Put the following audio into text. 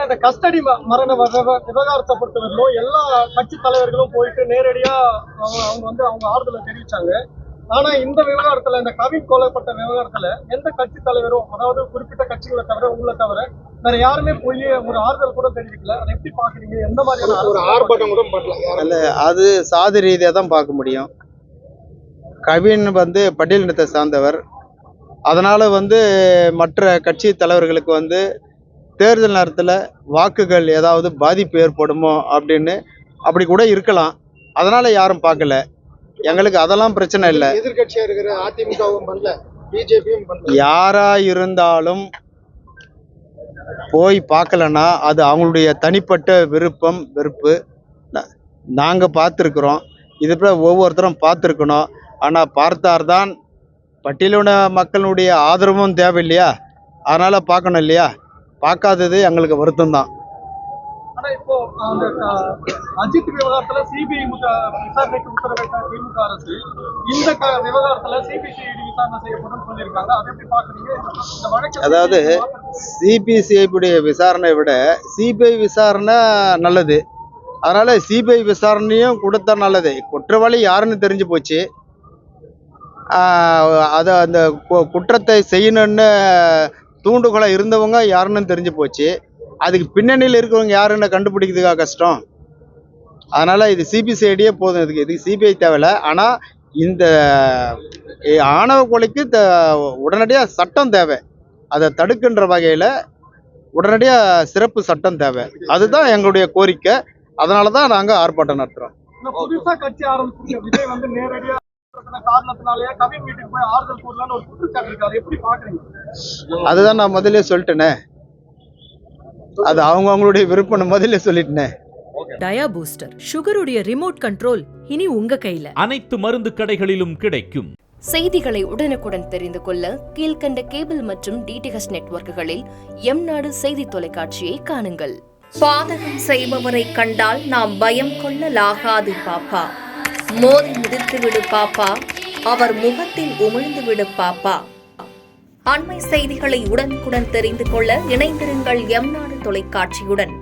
அந்த கஸ்டடி மரண விவகாரத்தை பொறுத்தவரையிலும் எல்லா கட்சி தலைவர்களும் போயிட்டு நேரடியா அவங்க வந்து அவங்க ஆறுதலை தெரிவிச்சாங்க. ஆனா இந்த விவகாரத்துல, இந்த கவின் கொல்லப்பட்ட விவகாரத்துல எந்த கட்சி தலைவரும், அதாவது குறிப்பிட்ட கட்சிகளை தவிர உங்களை தவிர வேற யாருமே போய் ஒரு ஆறுதல் கூட தெரிவிக்கல. அதை எப்படி பாக்குறீங்க? எந்த மாதிரியான ஒரு ஆர்ப்பாட்டம் கூட பண்ணல? அது சாதி ரீதியா தான் பார்க்க முடியும். கவின் வந்து பட்டியலினத்தை சார்ந்தவர். அதனால மற்ற கட்சி தலைவர்களுக்கு தேர்தல் நேரத்தில் வாக்குகள் ஏதாவது பாதிப்பு ஏற்படுமோ அப்படின்னு அப்படி கூட இருக்கலாம். அதனால யாரும் பார்க்கல. எங்களுக்கு அதெல்லாம் பிரச்சனை இல்லை. எதிர்கட்சியா இருக்கிற அதிமுகவும் பண்ணல, பிஜேபியும் பண்ணல. யாரா இருந்தாலும் போய் பார்க்கலன்னா அது அவங்களுடைய தனிப்பட்ட விருப்பம், வெறுப்பு. நாங்கள் பார்த்துருக்குறோம். இது போல ஒவ்வொருத்தரும் பார்த்துருக்கணும். ஆனால் பார்த்தார்தான் பட்டியலின மக்களுடைய ஆதரவும் தேவை இல்லையா? அதனால பார்க்கணும் இல்லையா? பார்க்காதது எங்களுக்கு வருத்தம் தான். ஆனா இப்போ அந்த அஜித் விவகாரத்துல சிபிஐ விசாரணைக்கு உத்தரவிட்ட திமுக அரசு இந்த விவகாரத்துல சிபிசிஐடி விசாரணை செய்யப்படும் சொல்லியிருக்காங்க. அதை எப்படி பாக்குறீங்க? இந்த வழக்கு அதாவது சிபிசிஐடி விசாரணை விட சிபிஐ விசாரணை நல்லது. அதனால சிபிஐ விசாரணையும் கொடுத்தா நல்லது. குற்றவாளி யாருன்னு தெரிஞ்சு போச்சு. அதை அந்த குற்றத்தை செய்யணும்னு தூண்டுகோலை இருந்தவங்க யாருன்னு தெரிஞ்சு போச்சு. அதுக்கு பின்னணியில் இருக்கிறவங்க யாருன்னு கண்டுபிடிக்கிறதுக்காக கஷ்டம். அதனால் இது சிபிசிஐடியே போதும். இதுக்கு சிபிஐ தேவையில்லை. ஆனால் இந்த ஆணவ கொலைக்கு உடனடியாக சட்டம் தேவை. அதை தடுக்கின்ற வகையில் உடனடியாக சிறப்பு சட்டம் தேவை. அதுதான் எங்களுடைய கோரிக்கை. அதனால தான் நாங்கள் ஆர்ப்பாட்டம் நடத்துகிறோம். புதுசா கட்சி ஆரம்பிச்சு விஜய் நேரடியா காரணத்தினாலேயே கவின் வீட்டுக்கு போய் ஆறுதல் கூறலான்னு ஒரு குற்றச்சாட்டு இருக்கு. அதை எப்படி பாக்குறீங்க? அதுதான் நான் முதல்ல சொல்லிட்டேனே. அது அவங்களுடைய விருப்பம் முதல்ல சொல்லிட்டேனே. டயா பூஸ்டர் சுகருடைய ரிமோட் கண்ட்ரோல் இனி உங்க கையில. அனைத்து மருந்து கடைகளிலும் கிடைக்கும். செய்திகளை உடனுக்குடன் தெரிந்து கொள்ள கீழ்கண்ட கேபிள் மற்றும் டிடிஎச் நெட்வொர்க்குகளில் எம்நாடு செய்தி தொலைக்காட்சியை காணுங்கள். பாதகம் செய்பவரை கண்டால் நாம் பயம் கொள்ளலாகாது பாப்பா. மோதி மிதித்து விடு பாப்பா, அவர் முகத்தில் உமிழ்ந்து விடு பாப்பா. அண்மை செய்திகளை உடனுக்குடன் தெரிந்து கொள்ள இணைந்திருங்கள் எம்நாடு தொலைக்காட்சியுடன்.